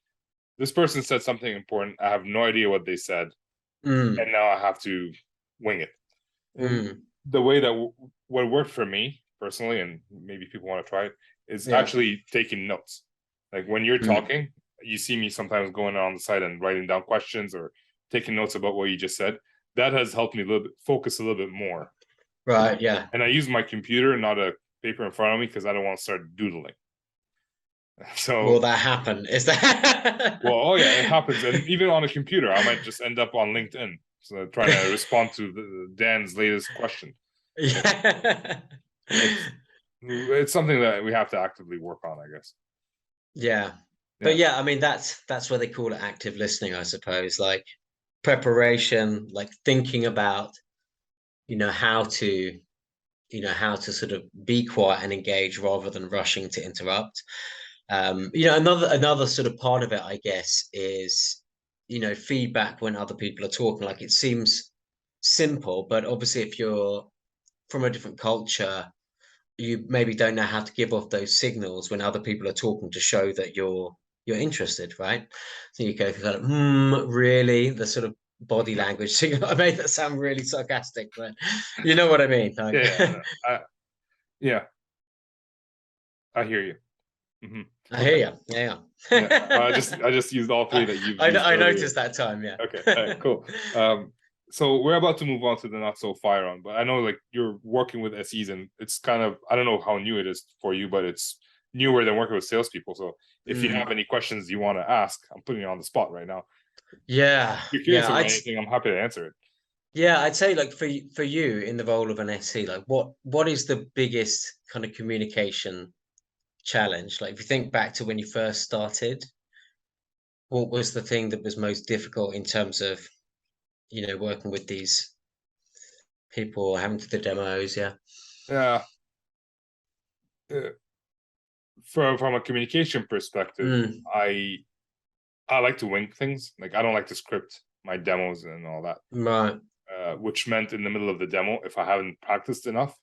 this person said something important. I have no idea what they said, and now I have to wing it. The way that what worked for me personally, and maybe people want to try it, is actually taking notes. Like when you're talking, you see me sometimes going on the side and writing down questions or taking notes about what you just said. That has helped me focus a little bit more. Right. Yeah. And I use my computer, not a paper in front of me, because I don't want to start doodling. So will that happen? Is that well, oh yeah, it happens. And even on a computer, I might just end up on LinkedIn, so trying to respond to Dan's latest question. Yeah. It's something that we have to actively work on, I guess. Yeah. But yeah, I mean that's where they call it active listening, I suppose. Like preparation, like thinking about, how to sort of be quiet and engage rather than rushing to interrupt. Another sort of part of it, I guess, is feedback when other people are talking. Like it seems simple, but obviously if you're from a different culture, you maybe don't know how to give off those signals when other people are talking to show that you're interested, right? So you go kind of really, the sort of body language thing. I made that sound really sarcastic, but you know what I mean. Like, I hear you. I hear you. Yeah. I just used all three that you've used. I noticed that time. Yeah. Okay. Cool. So we're about to move on to the not so fire on, but I know like you're working with SEs and it's kind of, I don't know how new it is for you, but it's newer than working with salespeople. So if you have any questions you want to ask, I'm putting you on the spot right now. Yeah. If you're curious about anything, I'm happy to answer it. Yeah, I'd say like for you in the role of an SE, like what is the biggest kind of communication challenge? Like if you think back to when you first started, what was the thing that was most difficult in terms of, working with these people, having to do the demos? Yeah. From a communication perspective, I like to wing things. Like I don't like to script my demos and all that. Right. Which meant in the middle of the demo, if I haven't practiced enough,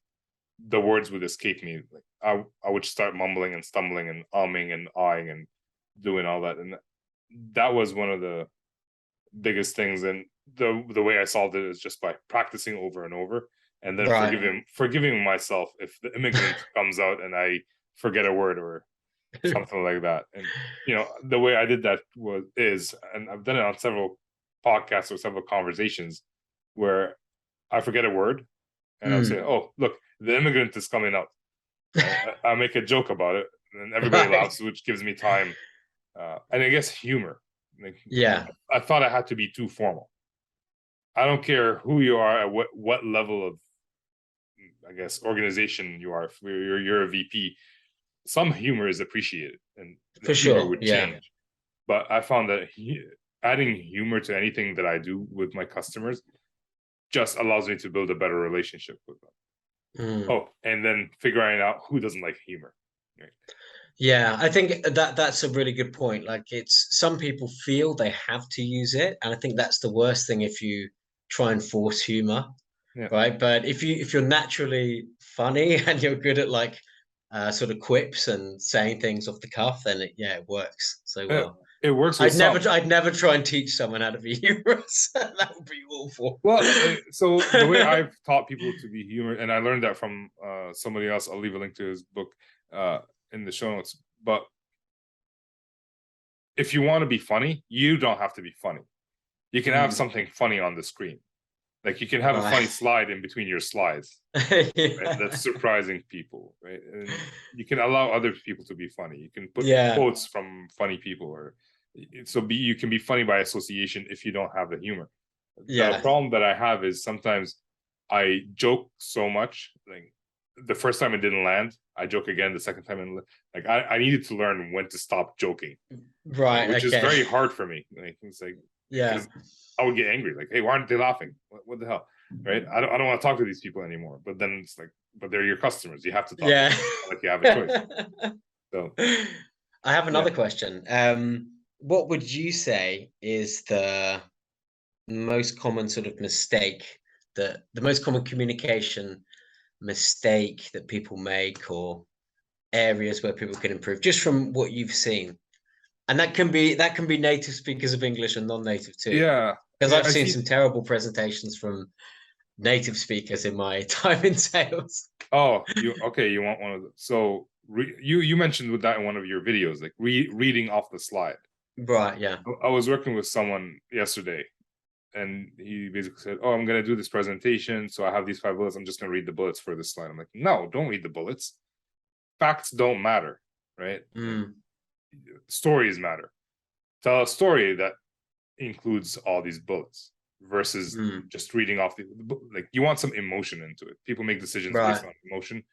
the words would escape me. Like I would start mumbling and stumbling and umming and ahhing and doing all that. And that was one of the biggest things. And the way I solved it is just by practicing over and over, and then forgiving myself if the immigrant comes out and I forget a word or something like that. And the way I did that and I've done it on several podcasts or several conversations where I forget a word and I'll say, "Oh, look, the immigrant is coming out." I make a joke about it, and everybody laughs, which gives me time. And I guess humor. Like, I thought I had to be too formal. I don't care who you are, at what level of, I guess, organization you are. If you're a VP, some humor is appreciated, and for sure would change. But I found that adding humor to anything that I do with my customers just allows me to build a better relationship with them. Oh, and then figuring out who doesn't like humor. Right? Yeah, I think that's a really good point. Like it's some people feel they have to use it, and I think that's the worst thing if you try and force humor, right? But if you're naturally funny and you're good at like sort of quips and saying things off the cuff, then it works so well. It works. I'd never try and teach someone how to be humorous. That would be awful. Well, so the way I've taught people to be humorous, and I learned that from somebody else. I'll leave a link to his book in the show notes. But if you want to be funny, you don't have to be funny. You can have something funny on the screen. Like you can have a funny slide in between your slides right? That's surprising people, right? And you can allow other people to be funny. You can put quotes from funny people, or you can be funny by association if you don't have the humor. The problem that I have is sometimes I joke so much. Like the first time it didn't land, I joke again the second time, and I needed to learn when to stop joking, right? Which is very hard for me. Like it's like Yeah. I would get angry, like, hey, why aren't they laughing? What the hell, right? I don't want to talk to these people anymore. But then it's like, but they're your customers. You have to talk to them. Like you have a choice. So I have another question. What would you say is the most common sort of mistake, the most common communication mistake that people make, or areas where people can improve, just from what you've seen? And that can be native speakers of English and non-native too. Yeah, because I've seen some terrible presentations from native speakers in my time in sales. Oh, you want one of those? So you mentioned with that in one of your videos, like reading off the slide. Right. Yeah. I was working with someone yesterday, and he basically said, "Oh, I'm gonna do this presentation, so I have these 5 bullets. I'm just gonna read the bullets for this slide." I'm like, "No, don't read the bullets. Facts don't matter, right? Stories matter. Tell a story that includes all these bullets versus just reading off the like. You want some emotion into it. People make decisions based on emotion.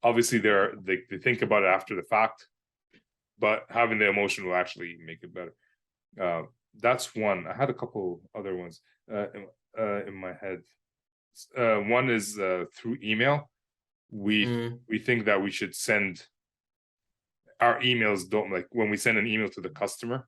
Obviously, they think about it after the fact, but having the emotion will actually make it better. That's one. I had a couple other ones in my head. One is through email. We think that we should send our emails. Don't, like, when we send an email to the customer,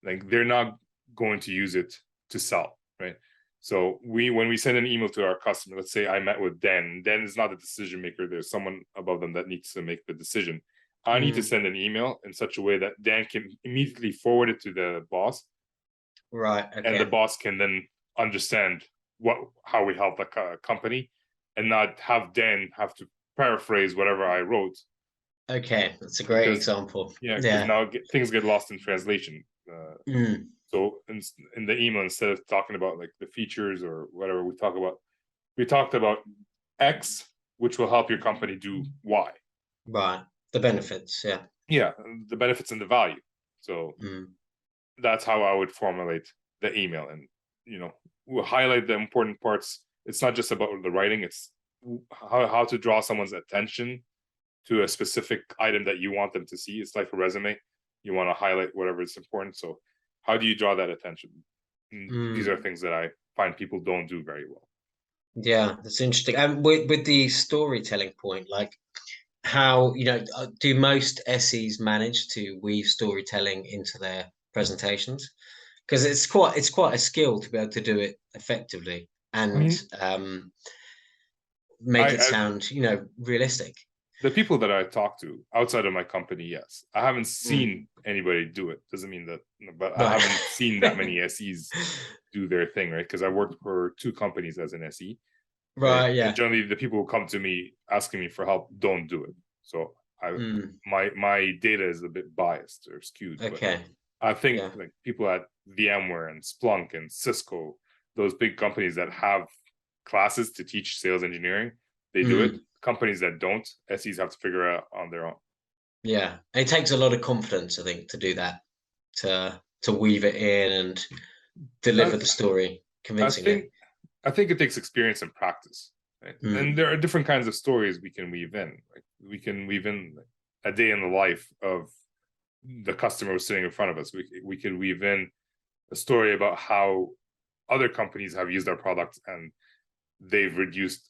like, they're not going to use it to sell, right? So when we send an email to our customer, let's say I met with Dan is not the decision maker. There's someone above them that needs to make the decision. I need to send an email in such a way that Dan can immediately forward it to the boss. Right. Okay. And the boss can then understand how we help the company, and not have Dan have to paraphrase whatever I wrote. Okay, that's a great example. Yeah, because now things get lost in translation. So in the email, instead of talking about like the features or whatever, we talked about X, which will help your company do Y. Right. The benefits. Yeah. Yeah, the benefits and the value. So that's how I would formulate the email, and we'll highlight the important parts. It's not just about the writing; it's how to draw someone's attention to a specific item that you want them to see. It's like a resume. You want to highlight whatever is important. So how do you draw that attention? These are things that I find people don't do very well. Yeah, that's interesting. And with the storytelling point, like, how, do most SEs manage to weave storytelling into their presentations? Because it's quite a skill to be able to do it effectively and make it sound, realistic. The people that I talk to outside of my company, yes. I haven't seen anybody do it. Doesn't mean that, but I haven't seen that many SEs do their thing, right? Because I worked for 2 companies as an SE. Right. Yeah. And generally, the people who come to me asking me for help don't do it. So my data is a bit biased or skewed. Okay. But I think like people at VMware and Splunk and Cisco, those big companies that have classes to teach sales engineering, they do it. Companies that don't, SEs have to figure out on their own. Yeah, it takes a lot of confidence, I think, to do that, to weave it in and deliver the story convincingly. I think it takes experience and practice, right? And there are different kinds of stories we can weave in. Like, we can weave in a day in the life of the customer who's sitting in front of us. We could weave in a story about how other companies have used our product and they've reduced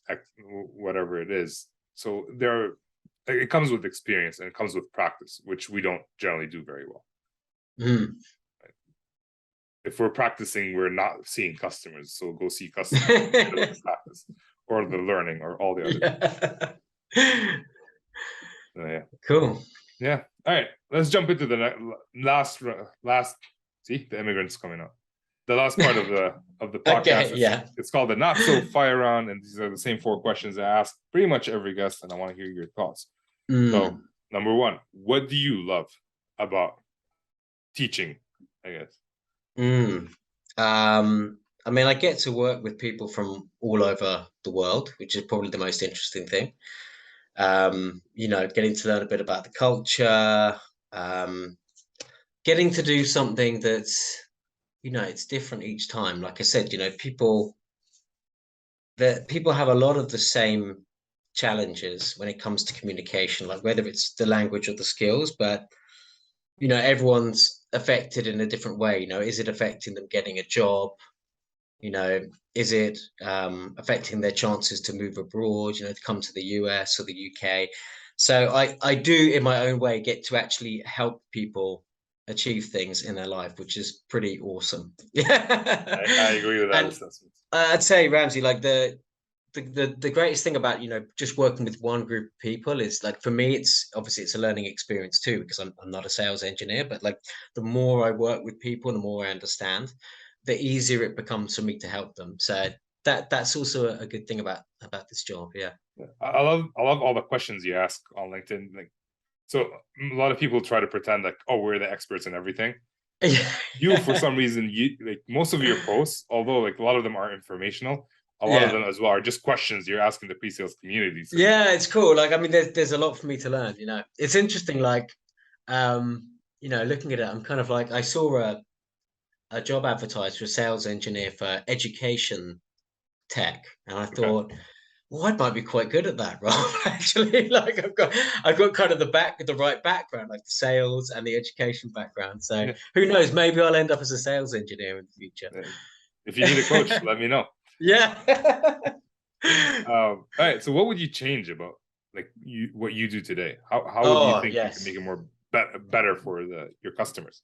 whatever it is. So it comes with experience and it comes with practice, which we don't generally do very well. Right? If we're practicing, we're not seeing customers. So go see customers practice, or the learning, or all the other. Cool. Yeah. All right. Let's jump into the last. See, the immigrants coming up. The last part of the podcast. Okay, It's called the Not So Fire Round, and these are the same 4 questions I ask pretty much every guest, and I want to hear your thoughts. So, number 1, what do you love about teaching, I guess? I mean, I get to work with people from all over the world, which is probably the most interesting thing. Getting to learn a bit about the culture, getting to do something that's, it's different each time. Like I said, people have a lot of the same challenges when it comes to communication, like whether it's the language or the skills, but everyone's affected in a different way? You know, is it affecting them getting a job? You know, is it affecting their chances to move abroad, you know, to come to the US or the UK? So I do, in my own way, get to actually help people achieve things in their life, which is pretty awesome. I agree with that And assessment. I'd say, Ramsey, like the greatest thing about, you know, just working with one group of people is, like, for me, it's obviously it's a learning experience too, because I'm not a sales engineer, but like the more I work with people, the more I understand, the easier it becomes for me to help them. So that's also a good thing about this job. Yeah. I love all the questions you ask on LinkedIn. Like, so a lot of people try to pretend like, oh, we're the experts in everything. You, for some reason, you like most of your posts, although like a lot of them are informational, a lot of them as well are just questions you're asking the pre-sales community. So yeah, it's cool. Like, I mean, there's a lot for me to learn, you know. It's interesting, like, you know, looking at it, I'm kind of like, I saw a job advertised for a sales engineer for education tech, and I thought, well, I might be quite good at that role, actually. Like, I've got kind of the right background, like the sales and the education background. So who knows? Maybe I'll end up as a sales engineer in the future. If you need a coach, let me know. Yeah. All right. So what would you change about like what you do today? How would you think you can make it more better for your customers?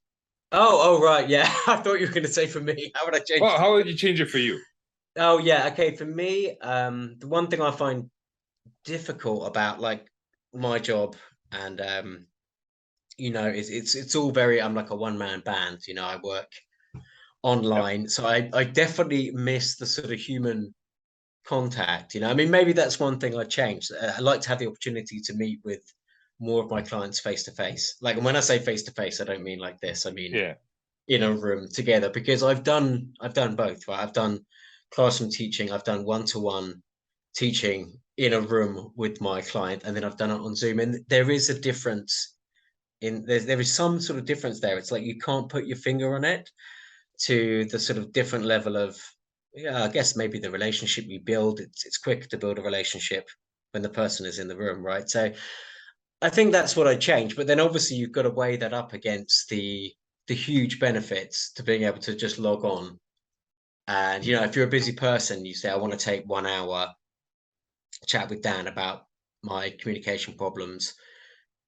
Oh, right. Yeah. I thought you were going to say for me. How would I change? Well, how would you change it for you? Oh, yeah. Okay. For me, the one thing I find difficult about like my job, and you know, it's all very, I'm like a one-man band, you know, I work online. So I definitely miss the sort of human contact, you know. I mean, maybe that's one thing I'd change. I like to have the opportunity to meet with more of my clients face to face. Like, and when I say face to face, I don't mean like this. I mean in a room together, because I've done both, right? I've done classroom teaching, I've done one-to-one teaching in a room with my client, and then I've done it on Zoom. And there is a difference in there is some sort of difference there. It's like you can't put your finger on it, to the sort of different level of, yeah, I guess maybe the relationship you build. It's quicker to build a relationship when the person is in the room, right? So I think that's what I changed. But then obviously you've got to weigh that up against the huge benefits to being able to just log on. And, you know, if you're a busy person, you say, I want to take 1 hour chat with Dan about my communication problems,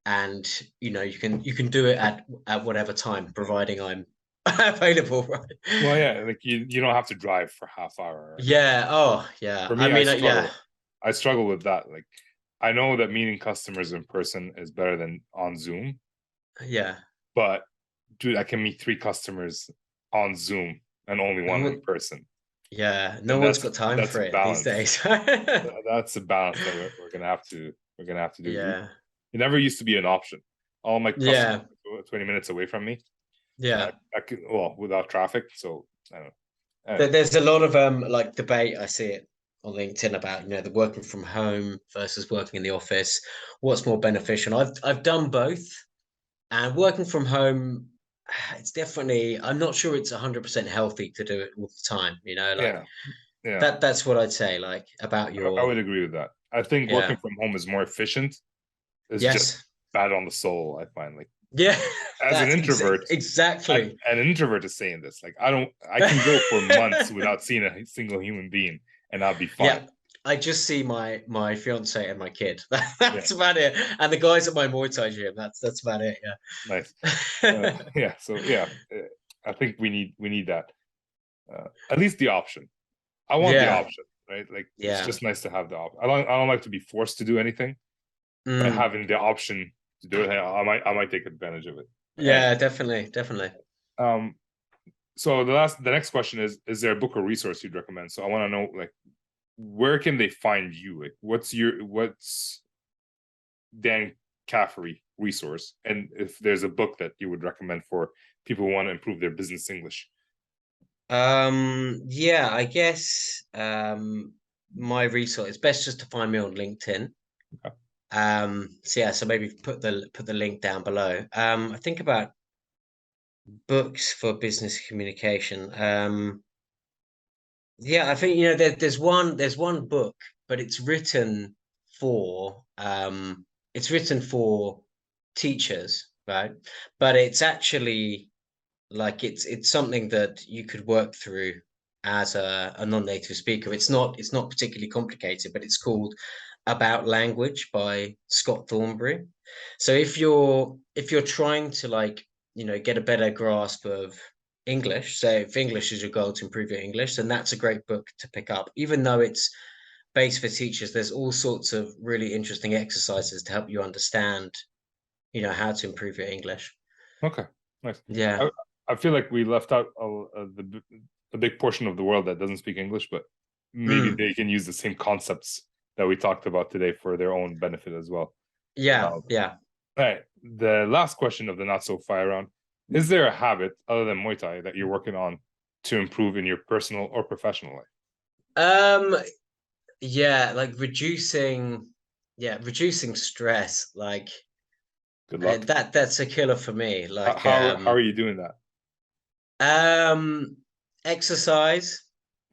and you know, you can do it at whatever time, providing I'm available, right? Well, yeah, like you don't have to drive for half hour. Right? Yeah. Oh, yeah. For me, I mean, I struggle with that. Like, I know that meeting customers in person is better than on Zoom. Yeah. But dude, I can meet 3 customers on Zoom and only one in person. Yeah, no one's got time for it these days. That's a balance that we're gonna have to do. Yeah. It never used to be an option. All my customers are 20 minutes away from me. Yeah. I could, well, without traffic. So I don't know. There's a lot of like debate. I see it on LinkedIn about, you know, the working from home versus working in the office. What's more beneficial? I've done both, and working from home, it's definitely, I'm not sure it's 100% healthy to do it all the time. You know, like that's what I'd say. Like about your, I would agree with that. I think working from home is more efficient. It's just bad on the soul, I find. Like, as an introvert, exactly. An introvert is saying this. Like, I can go for months without seeing a single human being, and I'll be fine. Yeah, I just see my fiance and my kid. That's about it. And the guys at my Muay Thai gym. That's about it. Yeah. Nice. Yeah. So I think we need that. At least the option. I want the option, right? Like, it's just nice to have the option. I don't like to be forced to do anything. But having the option to do it, I might take advantage of it. Yeah, definitely. So the next question is there a book or resource you'd recommend? So I want to know, like, where can they find you? Like, what's Dan Caffarey resource? And if there's a book that you would recommend for people who want to improve their business English. Yeah, I guess my resource, it's best just to find me on LinkedIn. Okay. So maybe put the link down below. I think about books for business communication. Yeah, I think, you know, there's one book, but it's written for teachers, right? But it's actually Like it's something that you could work through as a non-native speaker. It's not particularly complicated, but it's called About Language by Scott Thornberry. So if you're trying to, like, get a better grasp of English, so if English is your goal to improve your English, then that's a great book to pick up. Even though it's based for teachers, there's all sorts of really interesting exercises to help you understand, how to improve your English. Okay, nice. Yeah. I feel like we left out a big portion of the world that doesn't speak English, but maybe they can use the same concepts that we talked about today for their own benefit as well. Yeah. All right. The last question of the not so fire round: is there a habit other than Muay Thai that you're working on to improve in your personal or professional life? Yeah, like reducing stress. Like, good luck. That's a killer for me. Like, how are you doing that? Exercise.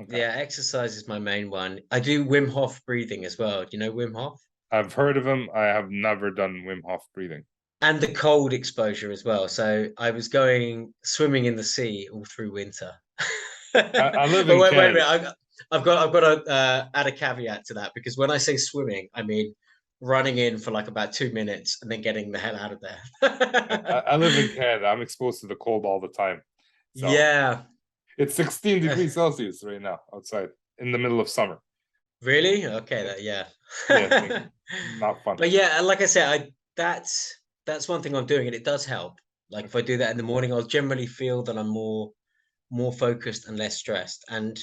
Okay. Yeah, exercise is my main one. I do Wim Hof breathing as well. Do you know Wim Hof? I've heard of him. I have never done Wim Hof breathing. And the cold exposure as well. So I was going swimming in the sea all through winter. I live in Canada. Wait a minute. I've got to add a caveat to that, because when I say swimming, I mean running in for like about 2 minutes and then getting the hell out of there. I live in Canada. I'm exposed to the cold all the time. So yeah. It's 16 degrees Celsius right now outside in the middle of summer. Really? Okay. Yeah. Yeah. Not fun. But yeah, like I said, that's one thing I'm doing, and it does help. Like if I do that in the morning, I'll generally feel that I'm more focused and less stressed. And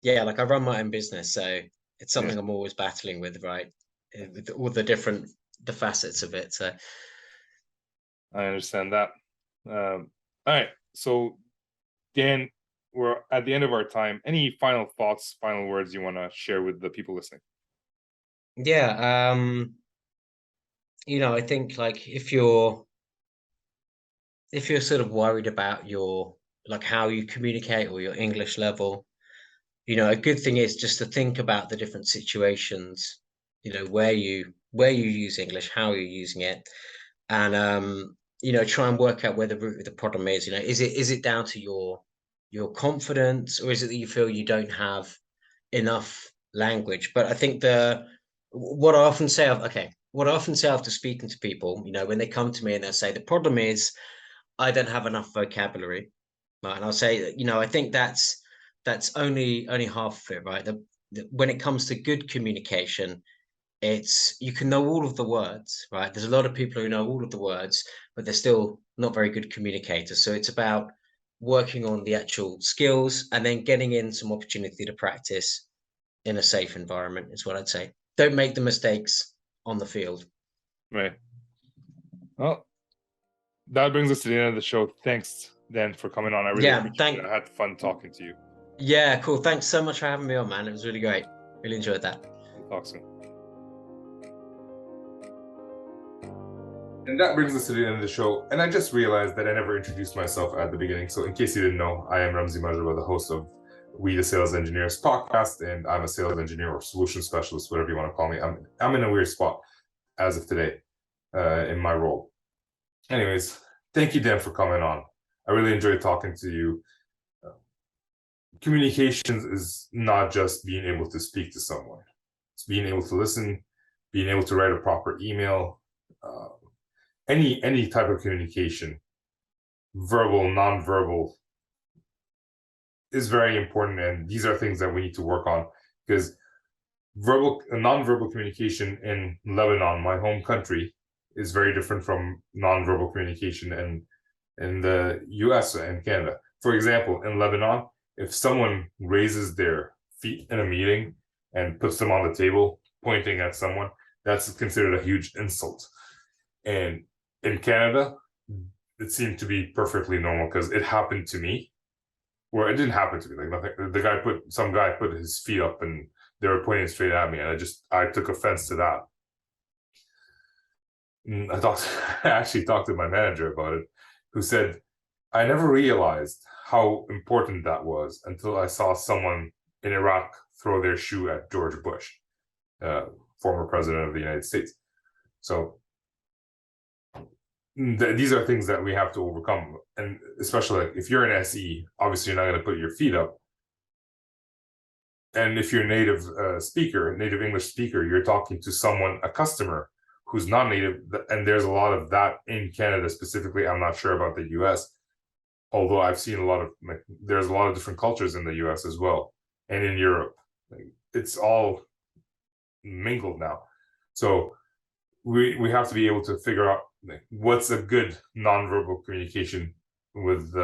yeah, like I run my own business, so it's something I'm always battling with, right? With all the facets of it. So I understand that. All right. So Dan, we're at the end of our time. Any final thoughts, final words you want to share with the people listening? Yeah. I think, like, if you're sort of worried about your, like, how you communicate or your English level, a good thing is just to think about the different situations, where you use English, how you're using it, and try and work out where the root of the problem is. Is it down to your confidence, or is it that you feel you don't have enough language? But I think what I often say after speaking to people, when they come to me and they'll say the problem is I don't have enough vocabulary, right? And I'll say, I think that's only half of it, right? When it comes to good communication, it's, you can know all of the words, right? There's a lot of people who know all of the words, but they're still not very good communicators. So it's about working on the actual skills and then getting in some opportunity to practice in a safe environment is what I'd say. Don't make the mistakes on the field. Right. Well, that brings us to the end of the show. Thanks, Dan, for coming on. I really appreciate it. I had fun talking to you. Yeah, cool. Thanks so much for having me on, man. It was really great. Really enjoyed that. We'll talk soon. And that brings us to the end of the show. And I just realized that I never introduced myself at the beginning. So in case you didn't know, I am Ramzi Majraba, the host of We the Sales Engineers podcast, and I'm a sales engineer or solution specialist, whatever you want to call me. I'm in a weird spot as of today in my role. Anyways, thank you, Dan, for coming on. I really enjoyed talking to you. Communications is not just being able to speak to someone. It's being able to listen, being able to write a proper email, any type of communication, verbal, non-verbal, is very important. And these are things that we need to work on, because non-verbal communication in Lebanon, my home country, is very different from non-verbal communication in the US and Canada. For example, in Lebanon, if someone raises their feet in a meeting and puts them on the table, pointing at someone, that's considered a huge insult. And in Canada, it seemed to be perfectly normal, because it happened to me. Well, it didn't happen to me. Like, nothing. Some guy put his feet up and they were pointing straight at me, and I took offense to that. And I actually talked to my manager about it, who said, I never realized how important that was until I saw someone in Iraq throw their shoe at George Bush, former president of the United States. So these are things that we have to overcome. And especially like if you're an SE, obviously you're not going to put your feet up. And if you're a native native English speaker, you're talking to someone, a customer who's non-native, and there's a lot of that in Canada specifically. I'm not sure about the US, although I've seen there's a lot of different cultures in the US as well, and in Europe. It's all mingled now. So we have to be able to figure out what's a good nonverbal communication with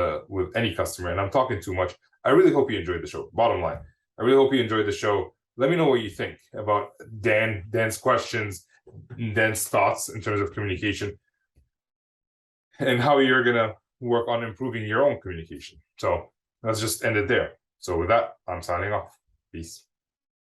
any customer. And I'm talking too much. I really hope you enjoyed the show. Bottom line, I really hope you enjoyed the show. Let me know what you think about Dan's questions, Dan's thoughts in terms of communication, and how you're gonna work on improving your own communication. So let's just end it there. So with that, I'm signing off. Peace.